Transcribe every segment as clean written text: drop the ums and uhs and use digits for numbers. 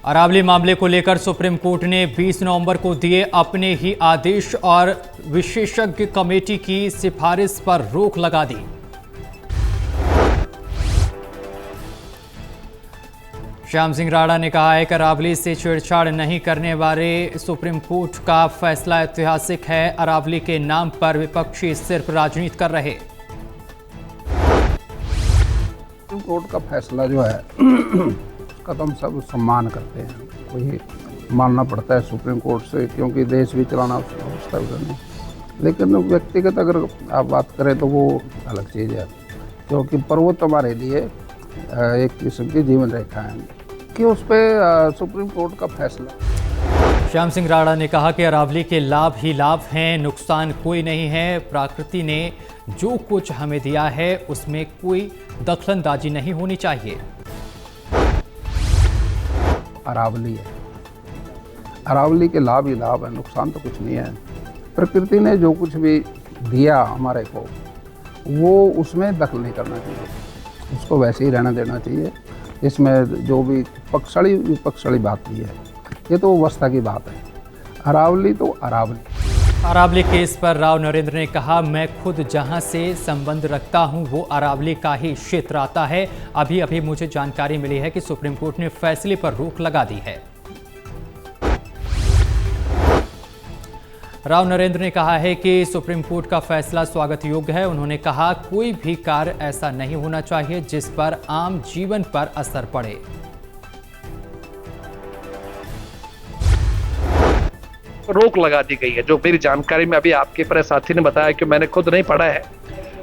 अरावली मामले को लेकर सुप्रीम कोर्ट ने 20 नवंबर को दिए अपने ही आदेश और विशेषज्ञ कमेटी की सिफारिश पर रोक लगा दी। श्याम सिंह राणा ने कहा है कि अरावली से छेड़छाड़ नहीं करने वाले सुप्रीम कोर्ट का फैसला ऐतिहासिक है। अरावली के नाम पर विपक्षी सिर्फ राजनीति कर रहे। सुप्रीम कोर्ट का फैसला जो है उसका तो हम सब सम्मान करते हैं, वही मानना पड़ता है सुप्रीम कोर्ट से, क्योंकि देश भी चलाना उसका नहीं। लेकिन व्यक्तिगत अगर आप बात करें तो वो अलग चीज़ है, क्योंकि पर्वत हमारे लिए एक किस्म की जीवन रेखा है कि उस पर सुप्रीम कोर्ट का फैसला। श्याम सिंह राणा ने कहा कि अरावली के लाभ ही लाभ हैं, नुकसान कोई नहीं है। प्रकृति ने जो कुछ हमें दिया है उसमें कोई दखलंदाजी नहीं होनी चाहिए। अरावली है, अरावली के लाभ ही लाभ है, नुकसान तो कुछ नहीं है। प्रकृति ने जो कुछ भी दिया हमारे को वो उसमें दखल नहीं करना चाहिए, उसको वैसे ही रहना देना चाहिए। इसमें जो भी पक्षाली विपक्षाली बात भी है, ये तो अवस्था की बात है। अरावली तो अरावली केस पर राव नरेंद्र ने कहा, मैं खुद जहां से संबंध रखता हूं वो अरावली का ही क्षेत्र आता है। अभी अभी मुझे जानकारी मिली है कि सुप्रीम कोर्ट ने फैसले पर रोक लगा दी है। राव नरेंद्र ने कहा है कि सुप्रीम कोर्ट का फैसला स्वागत योग्य है। उन्होंने कहा, कोई भी कार्य ऐसा नहीं होना चाहिए जिस पर आम जीवन पर असर पड़े। रोक लगा दी गई है। जो मेरी जानकारी में अभी आपके पर साथी ने बताया कि मैंने खुद नहीं पढ़ा है,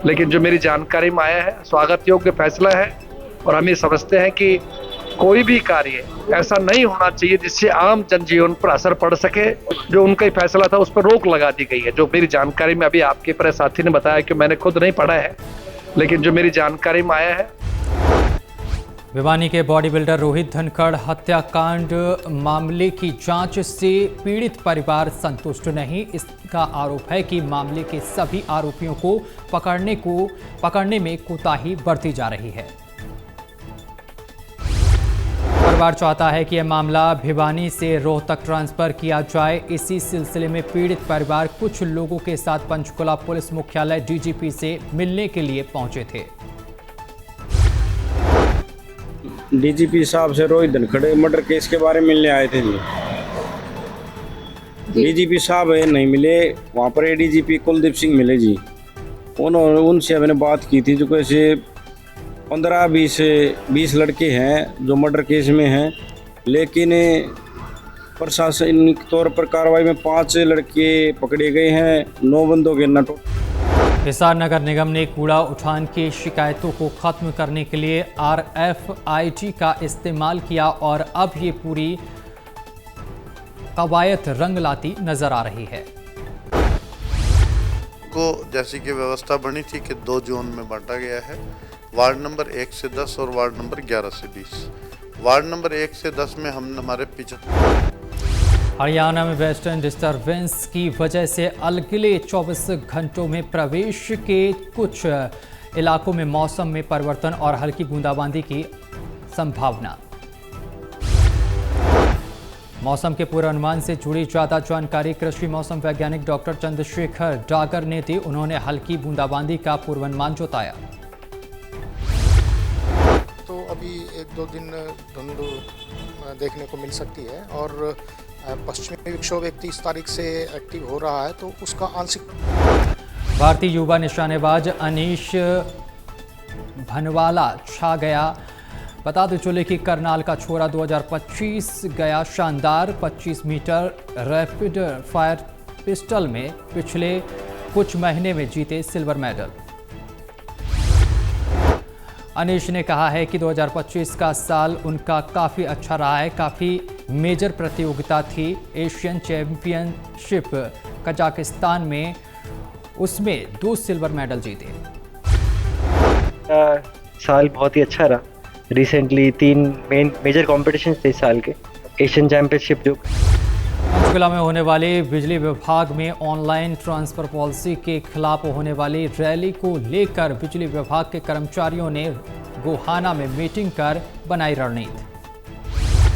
लेकिन जो मेरी जानकारी में आया है स्वागत योग्य फैसला है। और हम ये समझते हैं कि कोई भी कार्य ऐसा नहीं होना चाहिए जिससे आम जनजीवन पर असर पड़ सके। जो उनका ही फैसला था उस पर रोक लगा दी गई है। जो मेरी जानकारी में अभी आपके पर साथी ने बताया कि मैंने खुद नहीं पढ़ा है, लेकिन जो मेरी जानकारी में आया है। भिवानी के बॉडी बिल्डर रोहित धनखड़ हत्याकांड मामले की जांच से पीड़ित परिवार संतुष्ट नहीं। इसका आरोप है कि मामले के सभी आरोपियों को पकड़ने में कोताही बरती जा रही है। परिवार चाहता है कि यह मामला भिवानी से रोहतक ट्रांसफर किया जाए। इसी सिलसिले में पीड़ित परिवार कुछ लोगों के साथ पंचकुला पुलिस मुख्यालय डीजीपी से मिलने के लिए पहुंचे थे। डीजीपी साहब से रोहित धनखड़ मर्डर केस के बारे में मिलने आए थे जी। डीजीपी साहब नहीं मिले, वहाँ पर एडीजीपी कुलदीप सिंह मिले जी। उनसे हमने बात की थी, जो कैसे 15-20 लड़के हैं जो मर्डर केस में हैं, लेकिन प्रशासनिक तौर पर कार्रवाई में 5 लड़के पकड़े गए हैं, 9 बंदों के नटो। हिसार नगर निगम ने कूड़ा उठान की शिकायतों को खत्म करने के लिए RFID का इस्तेमाल किया और अब ये पूरी कवायद रंग लाती नजर आ रही है। को जैसी की व्यवस्था बनी थी कि 2 जोन में बांटा गया है, वार्ड नंबर 1 से 10 और वार्ड नंबर 11 से 20। वार्ड नंबर 1 से 10 में हम हमारे 75। हरियाणा में वेस्टर्न डिस्टर्बेंस की वजह से अगले 24 घंटों में प्रदेश के कुछ इलाकों में मौसम में परिवर्तन और हल्की बूंदाबांदी की संभावना। मौसम के पूर्वानुमान से जुड़ी ज्यादा जानकारी कृषि मौसम वैज्ञानिक डॉक्टर चंद्रशेखर डागर ने दी। उन्होंने हल्की बूंदाबांदी का पूर्वानुमान जताया। तो अभी 1-2 दिन धुंध देखने को मिल सकती है और पश्चिमी विक्षोभ 31 तारीख से एक्टिव हो रहा है, तो उसका आंशिक। भारतीय युवा निशानेबाज अनीश भनवाला छा गया। बता दो चले कि करनाल का छोरा 2025 गया शानदार। 25 मीटर रैपिड फायर पिस्टल में पिछले कुछ महीने में जीते सिल्वर मेडल। अनीश ने कहा है कि 2025 का साल उनका काफ़ी अच्छा रहा है। काफ़ी मेजर प्रतियोगिता थी, एशियन चैंपियनशिप कजाकिस्तान में, उसमें 2 सिल्वर मेडल जीते। साल बहुत ही अच्छा रहा। रिसेंटली 3 मेजर कॉम्पिटिशन थे इस साल के। एशियन चैंपियनशिप जो पंचकुला में होने वाले बिजली विभाग में ऑनलाइन ट्रांसफर पॉलिसी के खिलाफ होने वाली रैली को लेकर बिजली विभाग के कर्मचारियों ने गोहाना में मीटिंग कर बनाई रणनीति।